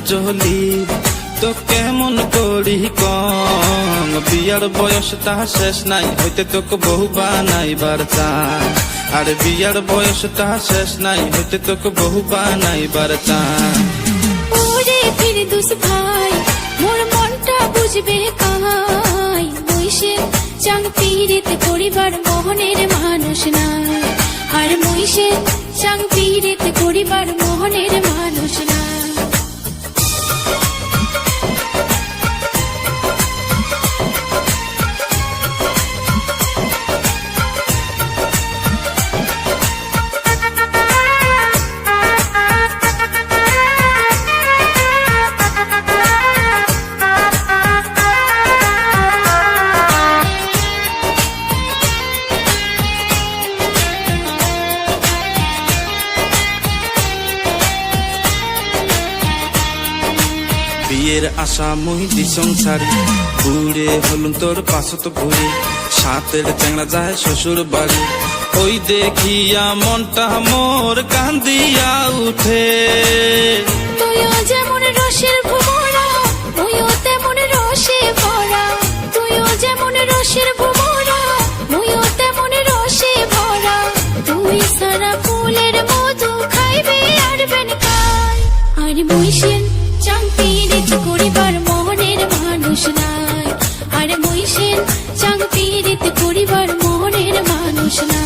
কাজলি তো কেমন করি কম বিয়ার বয়সটা শেষ নাই হইতে তোকে বহু বানাইবার চাই আর বিয়ার বয়সটা শেষ নাই হইতে তোকে বহু বানাইবার চাই ওরে ফিরদৌস ভাই মোর মনটা বুঝবে কাই বইসে চাং পীড়িত করিবার মোহনের মানুষ নাই আর মইসে চাং পীড়িত করিবার মোহনের মানুষ নাই বিয়ের আশা মহিদি সংসারী ঘুরে হলুন তোর পাশত ঘুরে সাতের চ্যাংড়া যায় শ্বশুর বাড়ি ওই দেখিয়া মনটা মোর কান্দিয়া উঠে তুইও যেমন রসের ভুমরা তুইও তেমন রসে ভরা তুইও যেমন রসের ভুমরা তুইও তেমন রসে ভরা তুই সারা ফুলের মধু খাইবে আর বেন খাই আর বইসেন চাং পীড়িত করিবার মোহনের মানুষ নাই আর বইসেন চাং পীড়িত করিবার মোহনের মানুষ নাই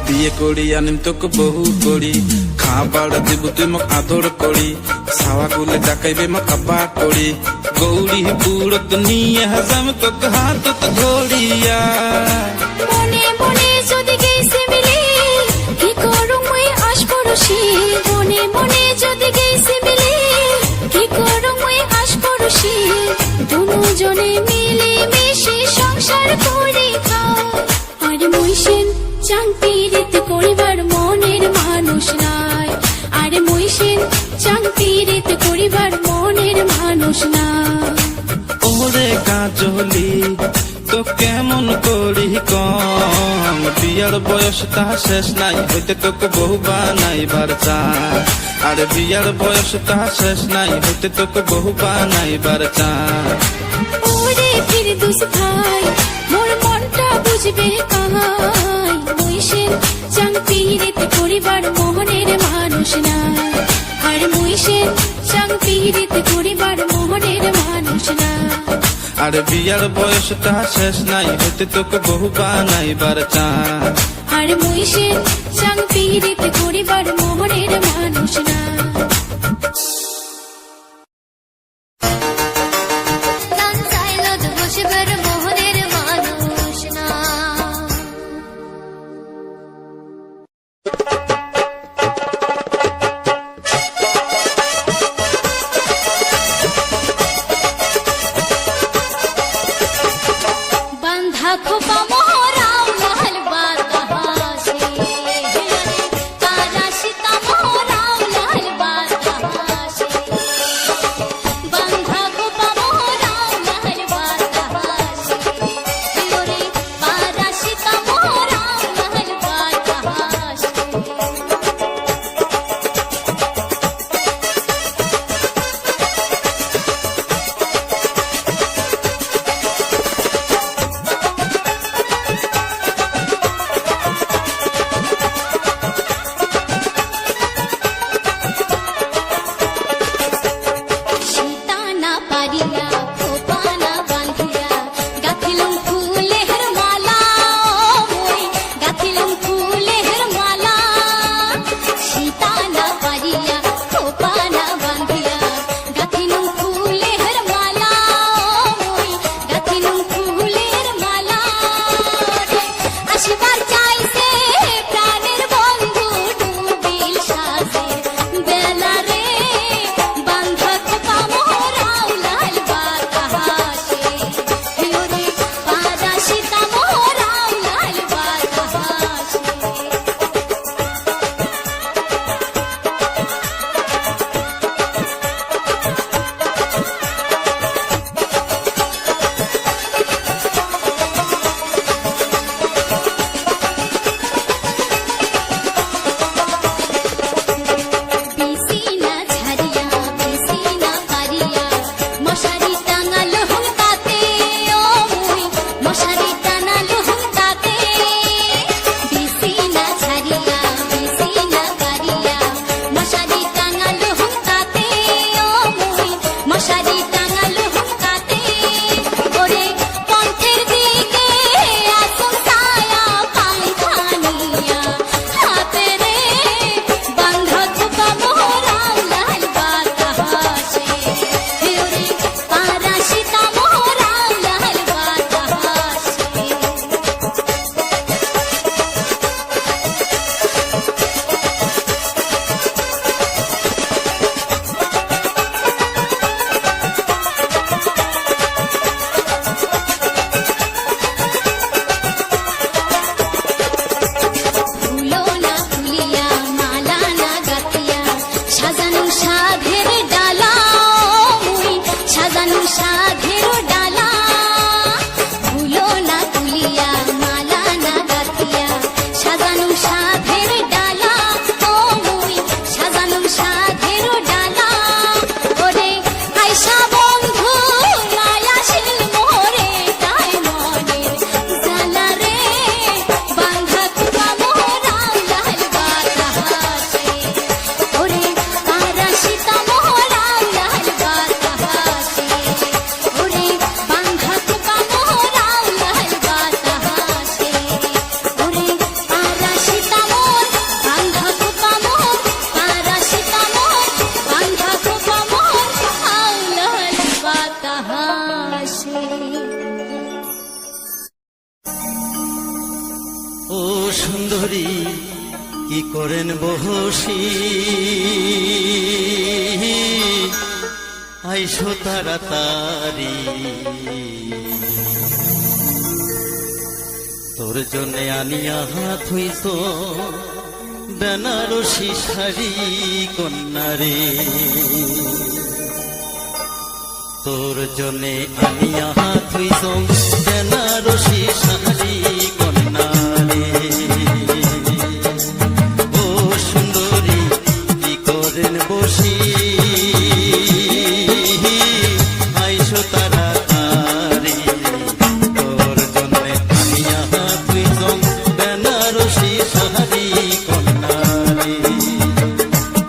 বিয়ে করি আনিম তোকে বহু করি খাবার দিব তুই মোক আদর করি ছাওয়া গুলে ডাকাইবে মোক আব্বা করি গৌরী পুরত নিয়ে হাজাম তোকে হাতত ধরিয়া মনে মনে যদি গেছে মিলে কি করুম মুই আশপরশি মনে মনে যদি গেছে মিলে কি করুম মুই আশপরশি দুজনে মিলে মিশে সংসার করে খাও আর মুইসেন চাং পীড়িত করিবার মনের মানুষ নাই আর মুইসেন চাং পীড়িত করিবার মনের মানুষ নাই ওরে কাজলি তো কেমন করি কম বিয়ার বয়সটা শেষ নাই হইতে তোকে বহু বানাইবার চাই আর বিয়ার বয়সটা শেষ নাই হইতে তোকে বহু বানাইবার চাই ওরে ফিরদৌস ভাই মোর মনটা বুঝবে কাই বইসেন চাং পীড়িত করিবার মোহনের মানুষ নাই আর বইসেন চাং পীড়িত করিবার মোহনের মানুষ নাই আর বিয়ার বয়সটা শেষ নাই হইতে তোকে বহু বানাইবার চাই আর বইসেন চাং পীড়িত করিবার মোহনের মানুষ নাই तारा सीता मोरा लाल बा সাজানো সাধের ডালা ফুলো না তুলিয়া মালা না গাথিয়া সাজানো সাধের ডালা ও মুই সাজানো সাধের ডালা ওরে আইসা বন্ধু মায়াশীল মোরে তাই মনে জালা রে বাঁধা কুয়া মোরা লাল বাতাসে ওরে আরাশিতা মোরা লাল বাতাসে ওরে বাঁধা কুয়া মোরা লাল বাতাসে ওরে আরাশিতা মোর বাঁধা কুয়া মোর আরাশিতা মোর বাঁধা কুয়া মোর লাল বাতাসে ও সুন্দরী কি করেন বহসি আইসো তাড়াতাড়ি তোর জন্য আনিয়া হাত হইস বেনারসি শাড়ি কন্যারে তোর জন্য আনিয়া হাত হইস বেনারসি শাড়ি কন্যারে ও সুন্দরী কি করেন বসি আইসো তাড়াতাড়ি তোর জন্য আনিয়া হাত হইস বেনারসি শাড়ি কন্যারে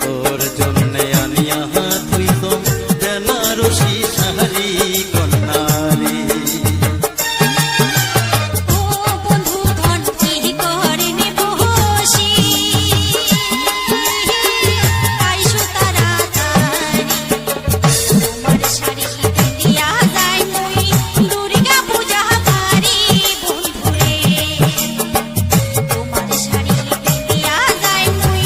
তোর জন্য আনিয়া হাত হইস বেনারসি শাড়ি কন্যারে ও বন্ধু ধন কি করেন বসি আইসো তাড়াতাড়ি তোমার শাড়ি দিয়া যায় মুই দুর্গা পূজা বাড়ি বন্ধুরে তোমার শাড়ি দিয়া যায় মুই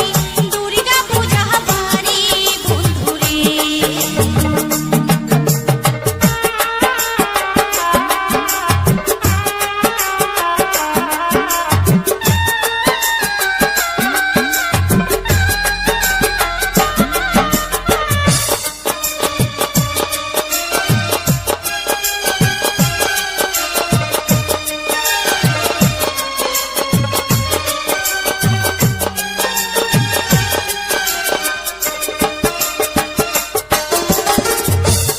দুর্গা পূজা বাড়ি বন্ধুরে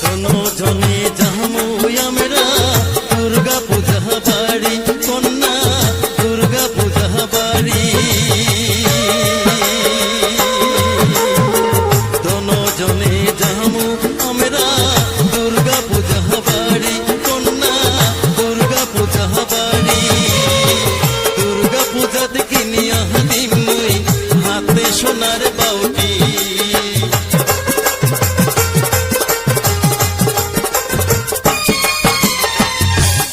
কোনো জনে যামু আমরা দুর্গা পূজা বাড়ি কন্যা দুর্গা পূজা বাড়ি দোনো জনে যামু আমরা দুর্গা পূজা বাড়ি কন্যা দুর্গা পূজা বাড়ি দুর্গা পূজাতে কিনিয়া দিম মুই হাতে সোনার বাউটি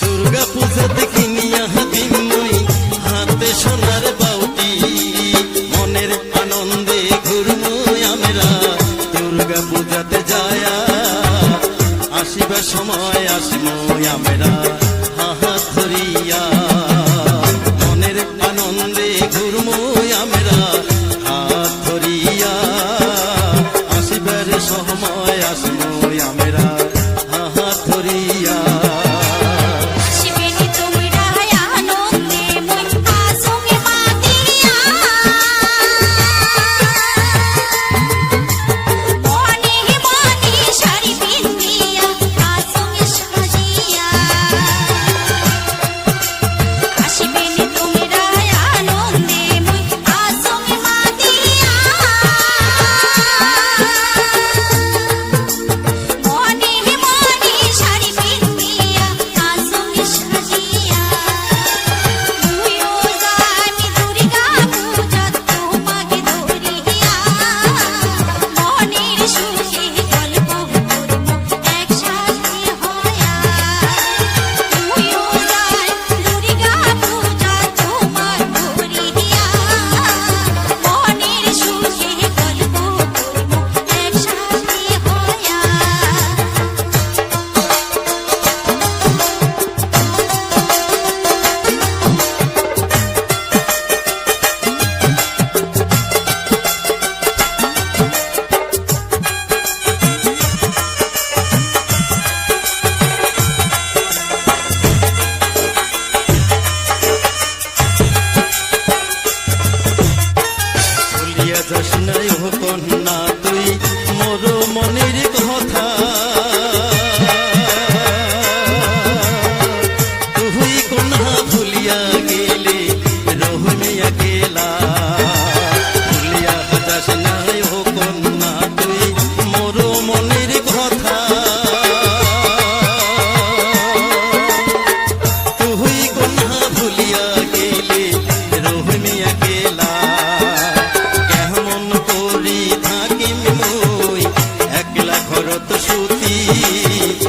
দুর্গা পূজাতে কিনিয়া দিন মুই হাতে সোনার বাউটি মনের আনন্দে ঘুরমু আমরা দুর্গা পূজাতে যায়া আসিবার সময় আসমু আমরা হাত ধরিয়া মনের আনন্দে ঘুরমু আমরা হাত ধরিয়া আসিবার সময় আসমু আমরা হাত ধরিয়া শিবেনি তোমরা আনন্দে মুই আসুকে মাতিয়া মনে মনে শাড়ি পিন্দিয়া আসুকে সাজিয়া শিবেনি তোমরা আনন্দে মুই আসুকে মাতিয়া মনে শ্রুতি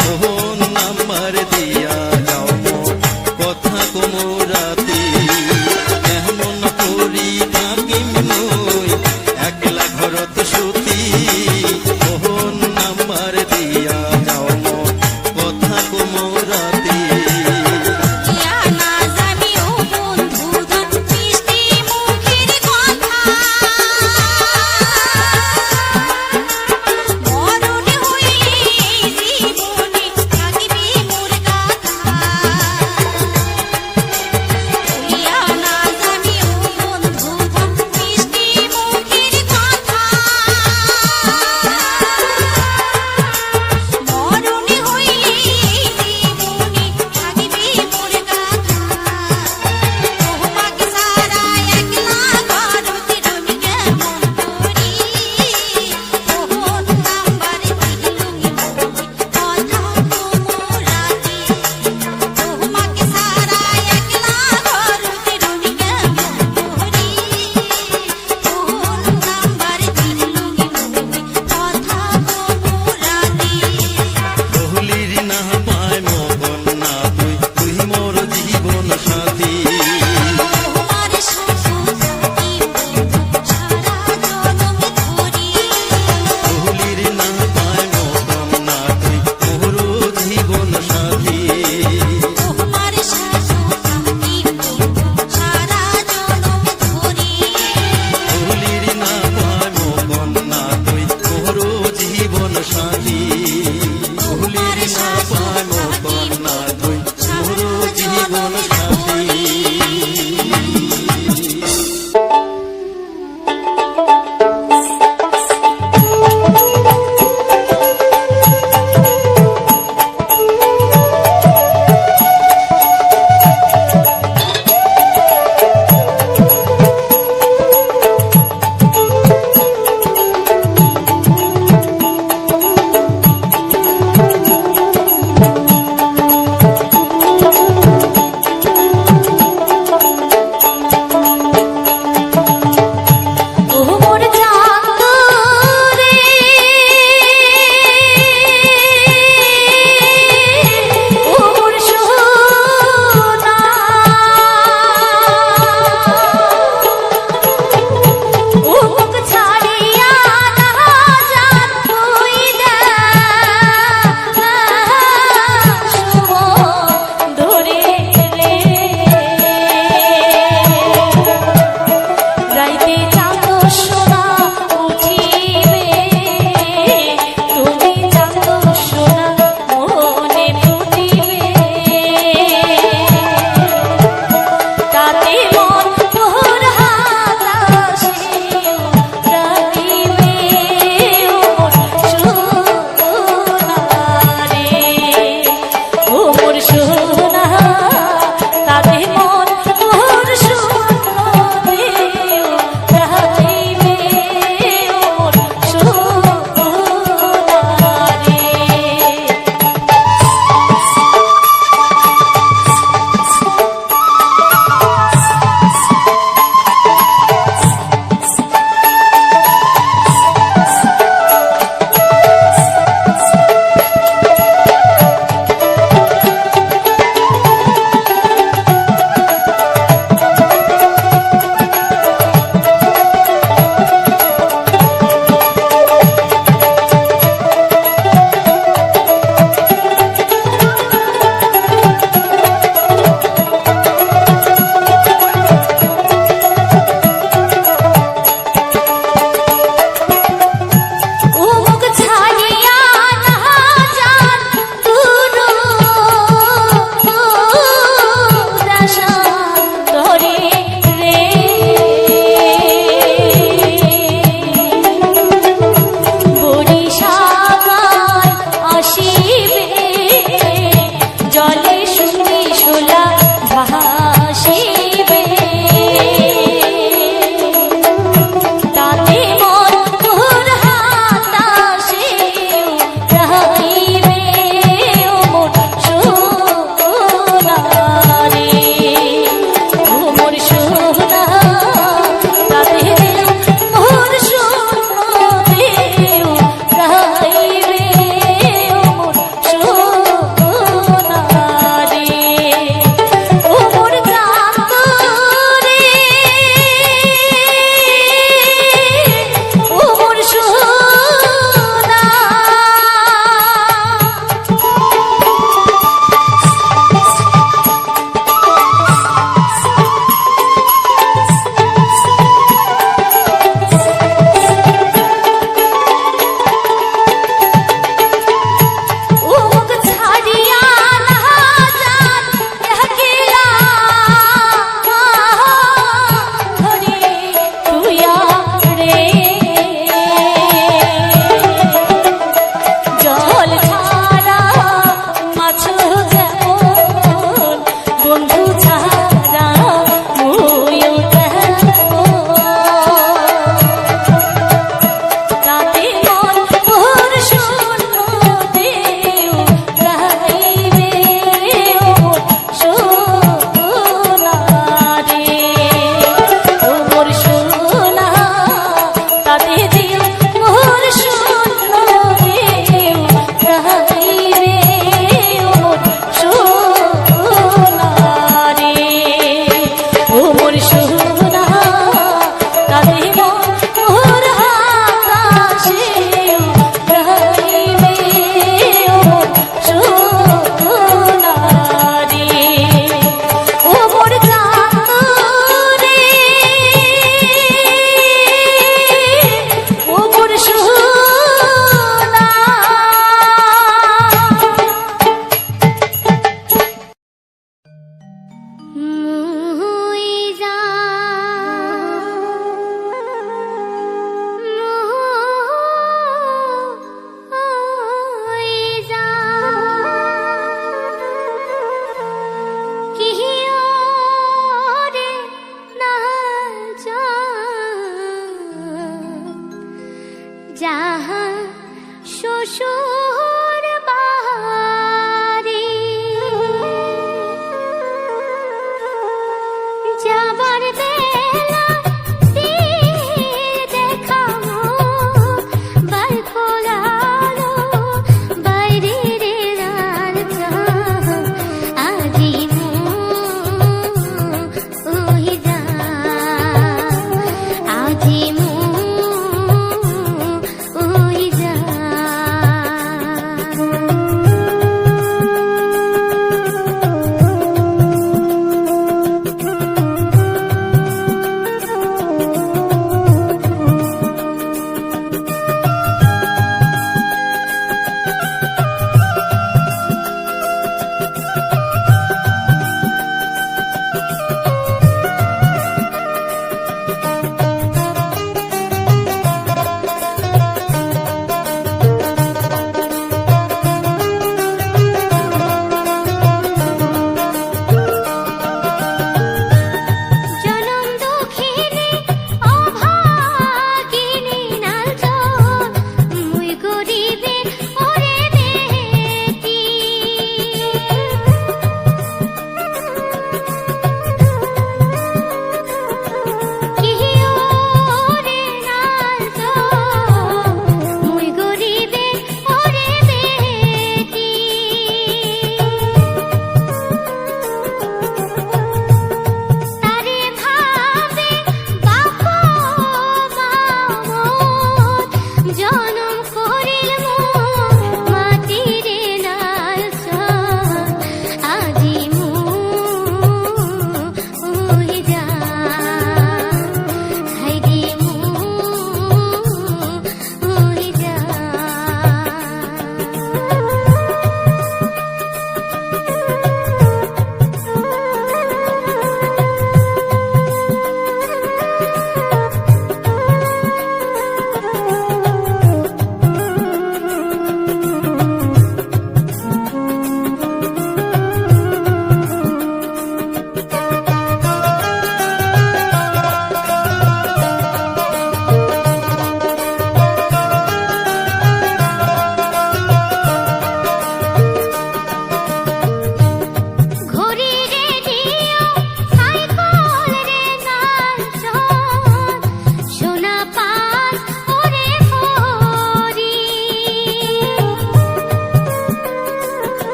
ফোন নাম্বার দিয়া যাও মো কথা কুমুরাতি কেমন করি থাকিম মই একলা ঘরত সুতি ফোন নাম্বার দিয়া যাও মো কথা কুমুরাতি ইয়া না জানি ও বন্ধু ধন মিষ্টি মুখের কথা মরণ হইলে জীবন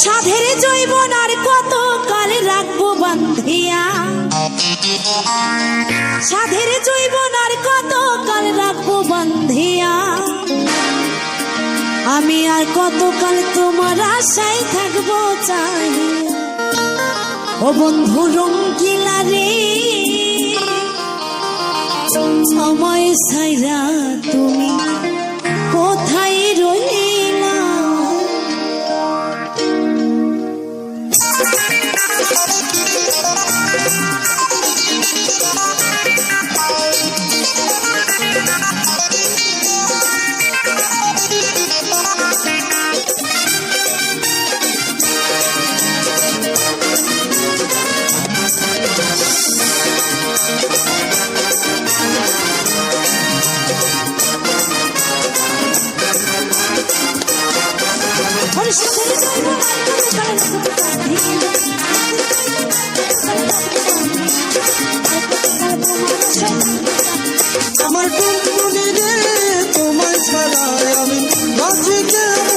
সাধের জৈবন আর কত কাল রাখবো বান্ধিয়া, সাধের জৈবন আর কত কাল রাখবো বান্ধিয়া, আমি আর কতকাল তোমার আশায় থাকবো চাই। ও বন্ধু রঙ্গিলা রে, আমায় ছাইরা তুমি কোথায় রইলা? আমার টুনটুনি রে, তোমায় ছাড়া আমি বাঁচি কেমনে?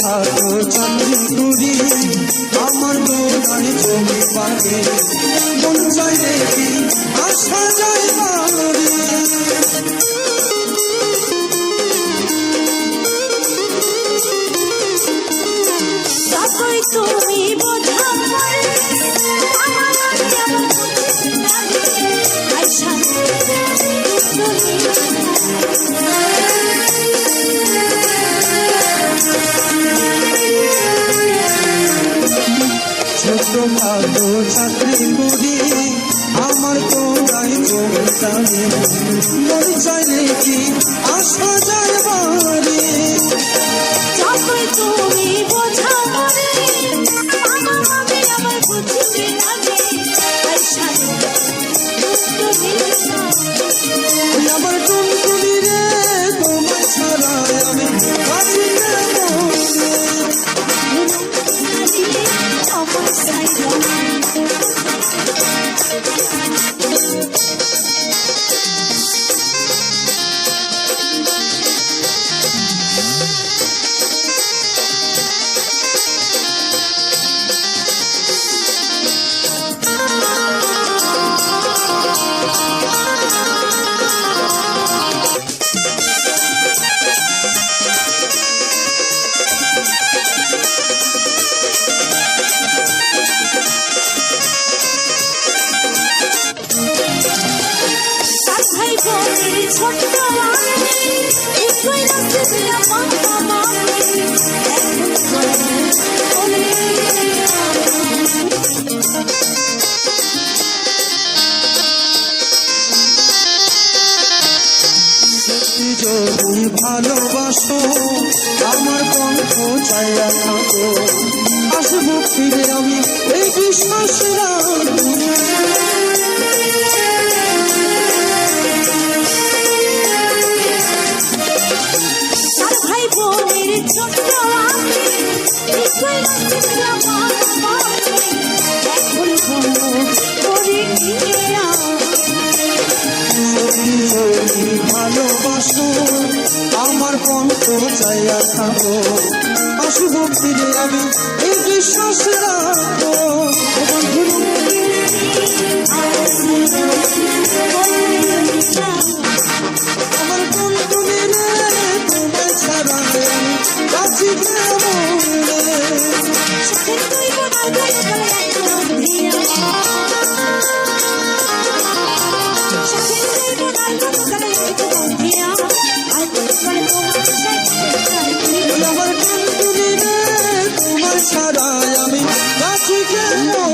ভালো চাকরি করি, আমার দোকান জমি পাবে, মন চাইলে কি আসা যায় বাড়ি? তুমি বোঝা ছোট ভালো চাকরি করি, আমার দোকান জমি পাবে, মন চাইলে কি আসা যায় বাড়ি? তুমি বোঝা আমার বুঝতে লাগে আমার টুনটুনি রে, তোমায় ছাড়া আমি বাঁচি কেমনে? যদি ভালোবাসো আমার কণ্ঠ চাইয়া থাকো, আসবো ফিরে আমি এই বিশ্বাস রাখবো। ভাই বোনের ছোট ভালোবাসো আমার কণ্ঠ চাইয়া থাকো, আসবো ফিরে আমি এই বিশ্বাস রাখবো। আমার টুনটুনি রে, তোমায় ছাড়া আমি বাঁচি কেমনে? আমার টুনটুনি রে, তোমায় ছাড়া আমি বাঁচি কেমনে?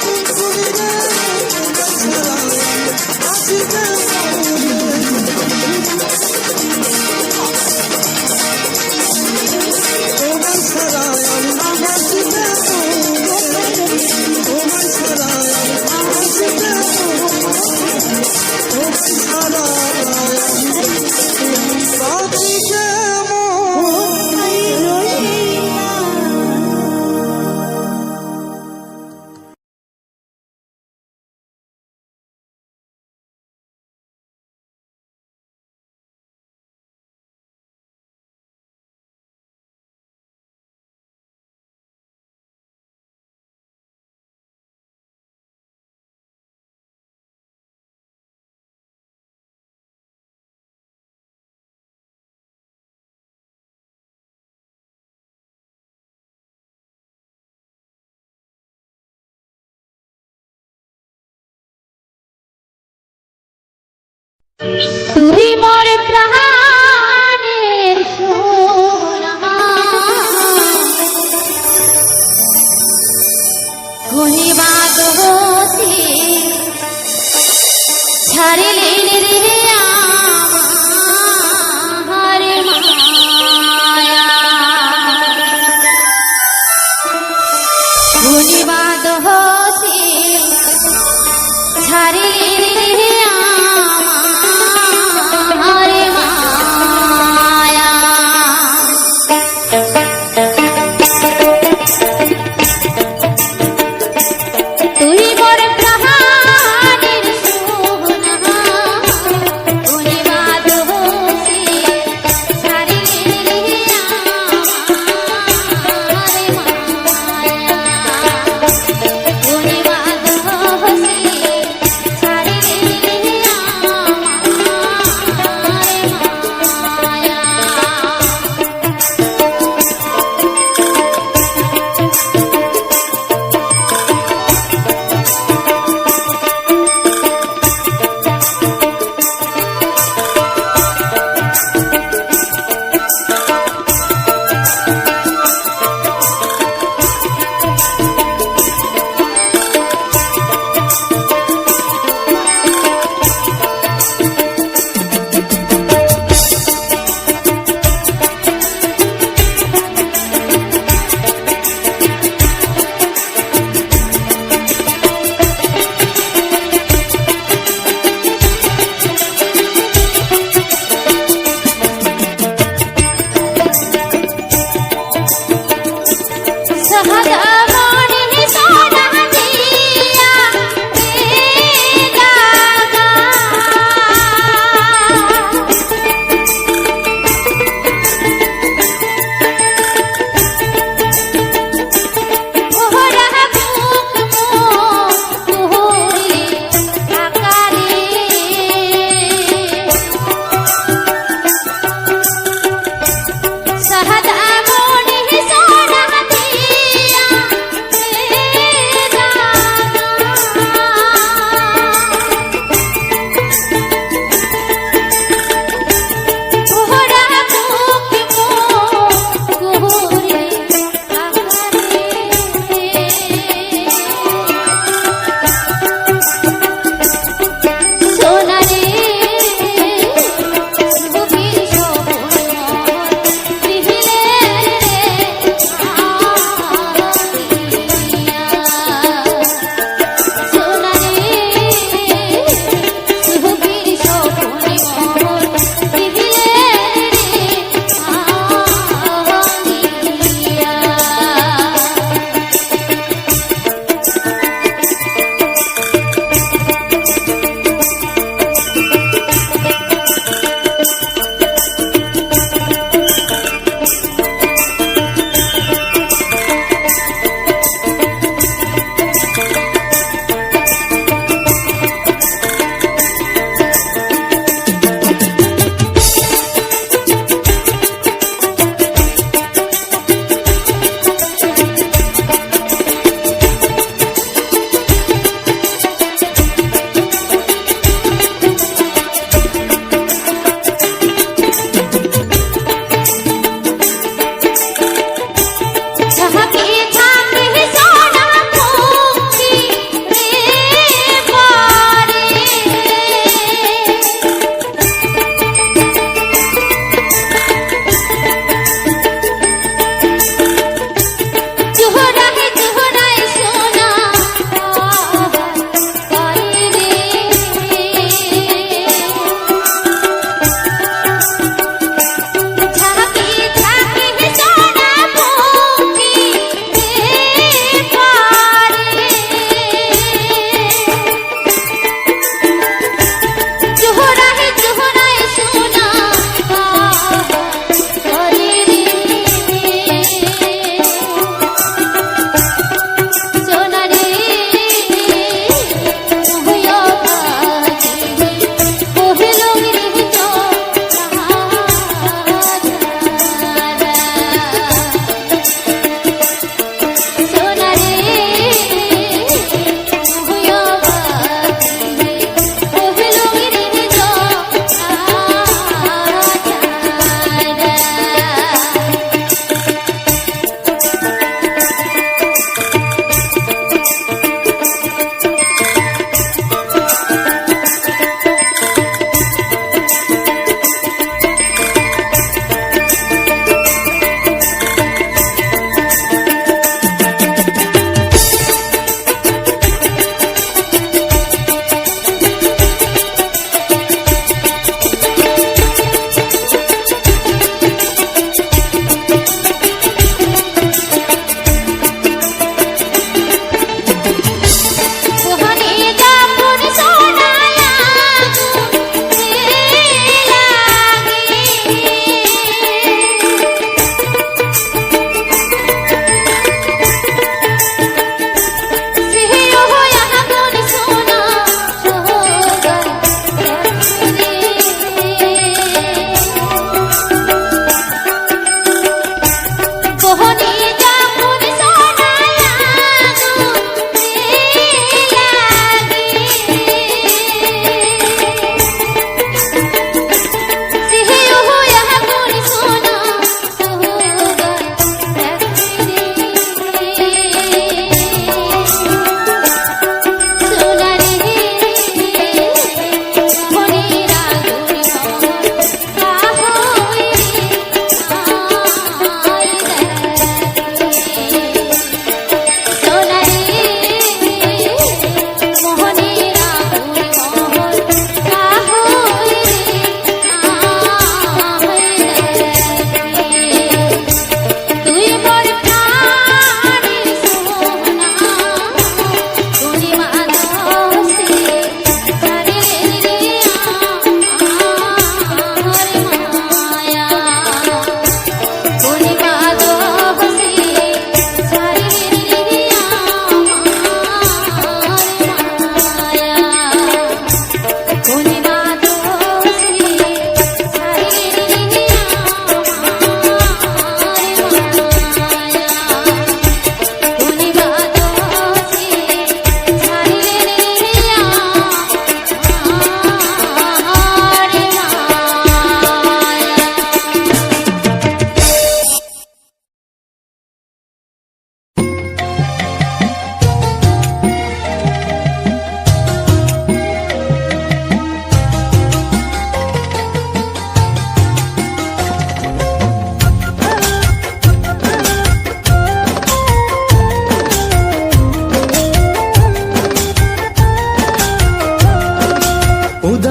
টুনটুনি রে, তুই মোর প্রাণের সোনা কহিবা দোষী ছাড়িলেন রে আমার মায়া কহিবা দোষী ছাড়িলেন রে আমার মায়া তুই মোর প্রাণের সোনা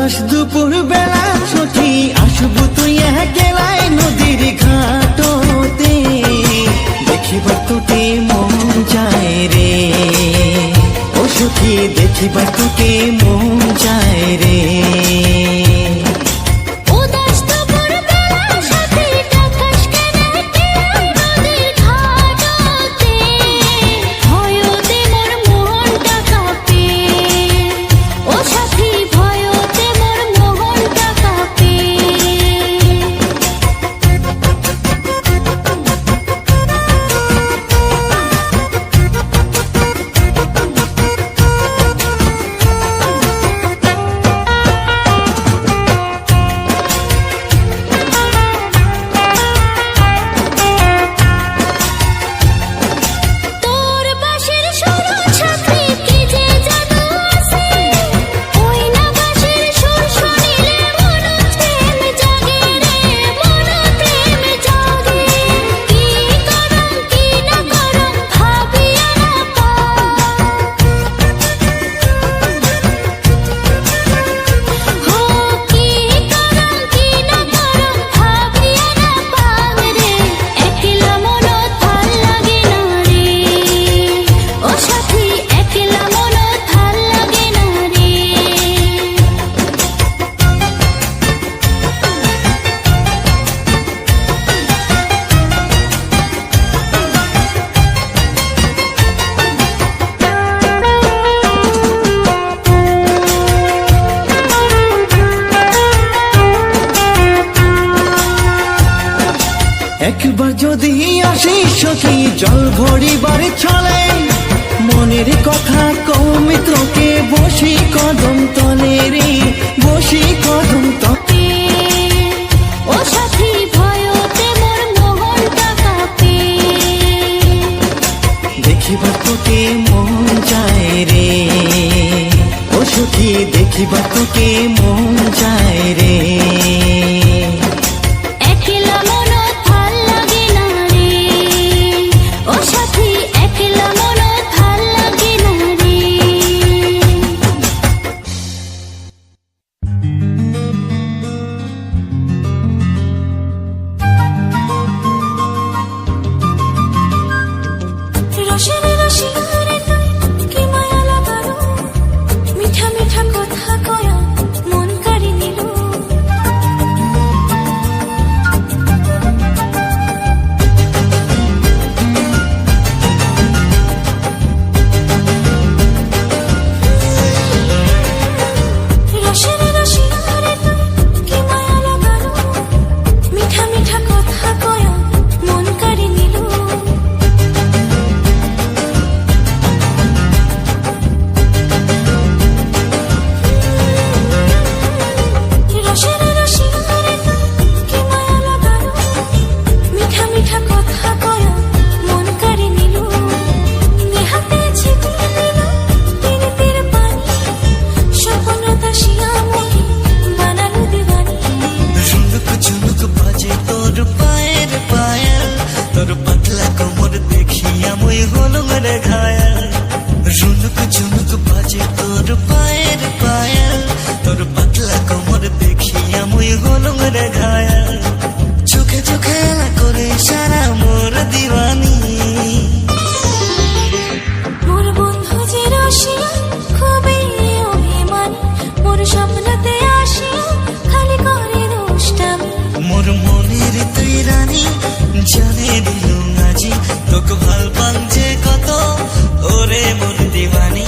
উদাস দুপুর বেলা সখী আসবো তুই একলাই নদীর ঘাটতে, দেখিবার তোকে মন যায় রে, ও সখী দেখিবার তোকে মন যায় রে। উদাস দুপুর বেলা সাথী ডাকাস কেন কেলাই নদীর ঘাটতে, ভয়তে মোর মনটা কাঁপে, ও সাথী ভয়তে মোর মনটা কাঁপে। তোর বাঁশির সুর সাথী কি যে জাদু আছে, ওই না বাঁশির সুর শুনিলে মন প্রেম জাগে রে, মন প্রেম জাগে। কি করম কি না করম ভাবিয়া না হো কি করম কি না করম ভাবিয়া না পাম রে, একলা মন ভাল লাগে না রে, ও সাথী একলা মন ভাল লাগে না রে। একবার যদি আসিস সখী জল ভরিবার ছলে, মনের কথা কও মিত্রকে বসি কদম তলে রে, বসি কদম তলে। ও সাথী ভয়তে মোর মোহনটা কাঁপে, দেখিবার তোকে মন যায় রে, ও সখী দেখিবার তোকে মন যায় রে। একলা মন ভাল লাগে না রে, ও সাথী একলা মন ভাল লাগে না রে। রসের রসিয়ারে তুই কি মায়া লাগালো, মিঠা মিঠা কথা কয়া মন কাড়ি নিল। রসের রসিয়ারে তুই কি মায়া লাগালো, মিঠা মিঠা কথা কয়া মন কাড়ি নিল। রসের রসিয়ারে তুই কি মায়া লাগালো, মিঠা মিঠা কথা কয়া মন কাড়ি নিল। নেহাতে ছিটিয়ে দিল তীর তীর পানি, স্বপ্ন দাসিয়া মোহে বানালো দিওয়ানি। ঝুনুক ঝুনুক বাজে তোর পায়ের পায়েল, তোর পাতলা কোমর দেখিয়া মই হলুম রে ঘায়াল। ঝুনুক ঝুনুক বাজে তোর পায়ের পায়েল, তোর পাতলা কোমর দেখিয়া মই হলুম রে ঘায়াল। চোখে চোখে এলা করে সারা মোর দিওয়ানি। মোর বন্ধু যে রসিয়া খুবই অভিমানী, মোর স্বপ্নতে আসিয়া খালি করে দুষ্টামি। মোর মনের তুই রানী জানে দিলু আজি, তোকে ভাল পাং যে কত ওরে মোর দিওয়ানি।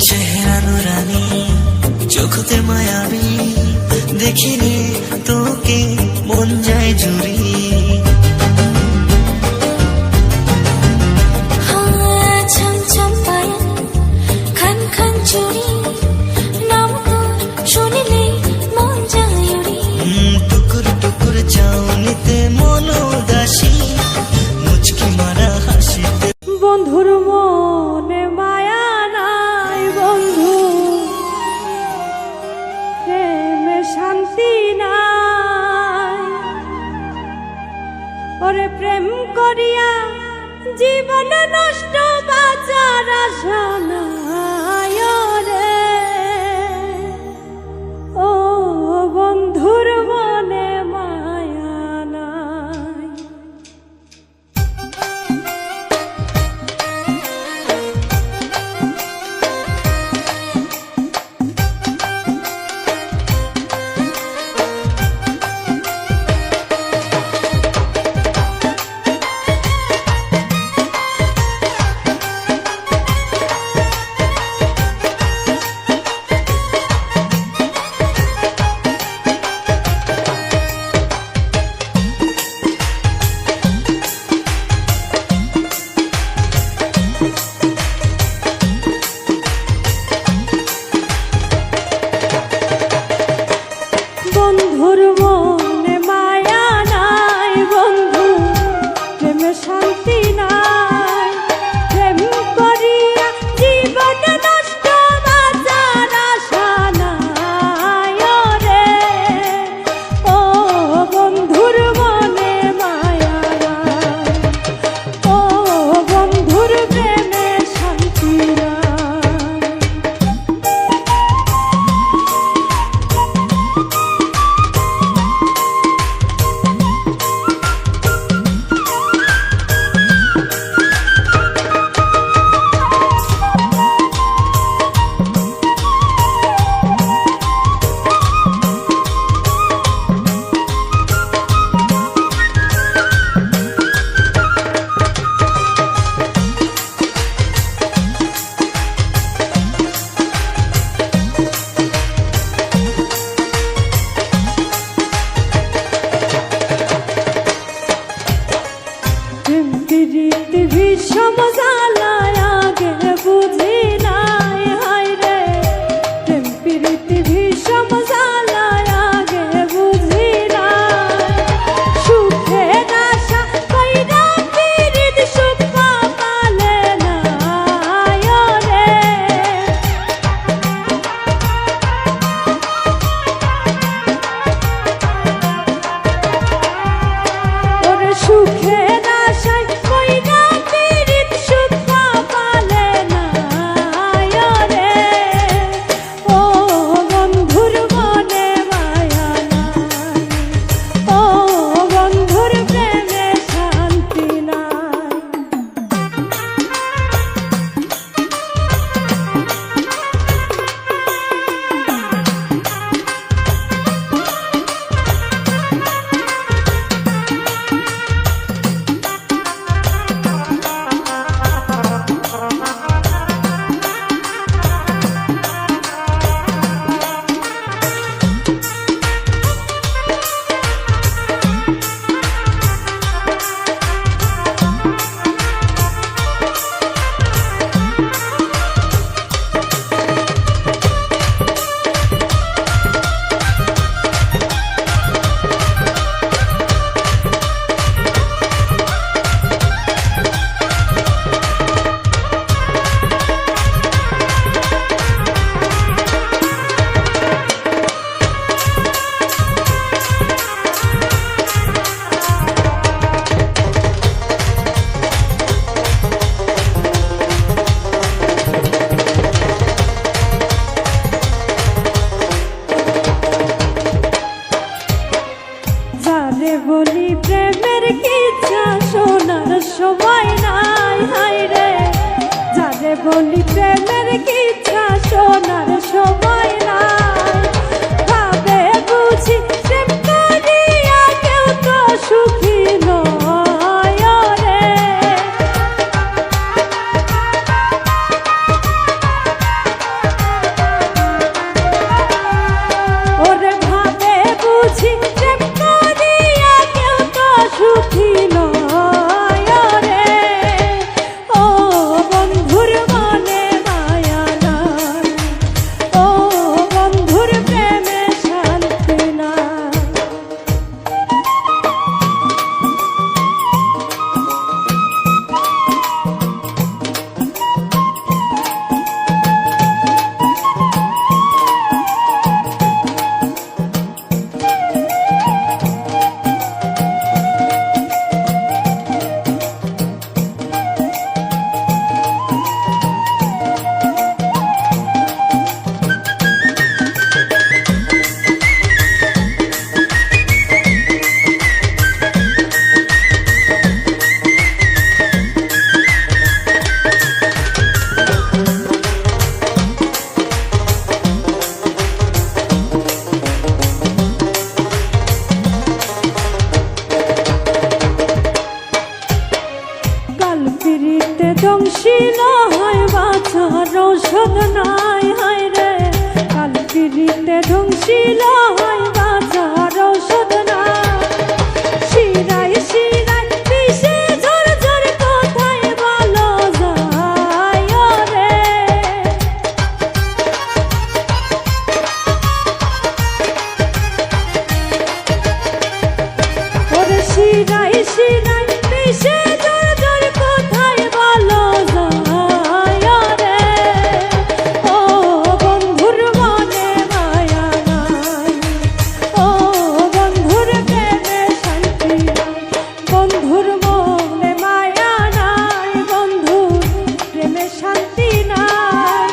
চেহারা নুরানি চোখতে মায়াবী, দেখিলে তোকে মন যায় জুড়ি। ছম ছম পায়া খান খান চুরি, নাম তোর শুনিলে মন যায় উড়ি। টুকুর টুকুর চাউনিতে মন জীবন নষ্ট বাঁচার আশা নাই রে ও বন্ধুর মনে মায়া নাই ঔষধ নাই হায় রে কাল পিড়িতে ধ্বংসিল হয় বাজার ঔষধ না শিরায় শিরায় বিষে ঝর ঝর কোথায় ভালো যায় রে ওরে শিরায় শিরায় বিষে ঝর ঝর কোথায় ভালো যায় রে ও বন্ধুর মনে মায়া নাই ও বন্ধুর প্রেমে শান্তি নাই বন্ধুর মনে মায়া নাই বন্ধুর প্রেমে শান্তি নাই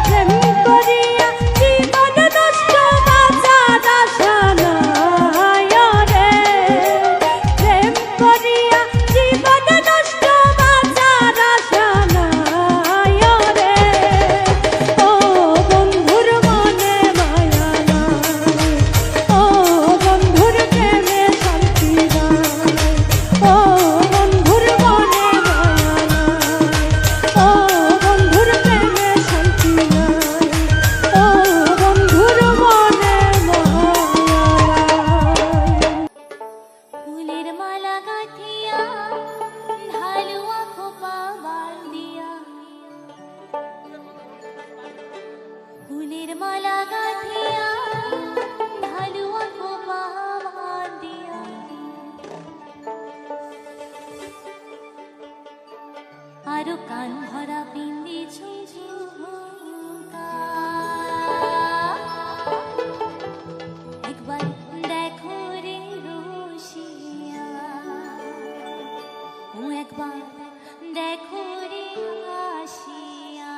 প্রেম করিয়া জীবন নষ্ট বাঁচার আশা নাই রে প্রেম করিয়া জীবন নষ্ট বাঁচার আশা নাই রে ও বন্ধুর মনে মায়া নাই ও বন্ধুর প্রেমে শান্তি নাই ও বন্ধুর মনে মায়া নাই ও বন্ধুর প্রেমে শান্তি নাই ও বন্ধুর মনে মায়া নাই ফুলের মালা গাঁথিয়া ঢালুয়া খোপা বাল দিয়া ফুলের মালা গাঁথিয়া ঢালুয়া খোপা বাল দিয়া আরো কান ভরা পিন্দি ঝুমঝুমকা একবার দেখো রে রসিয়া ও একবার দেখো রে আসিয়া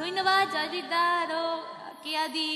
ধন্যবাদ জয়জিৎ দা আরো কে আদি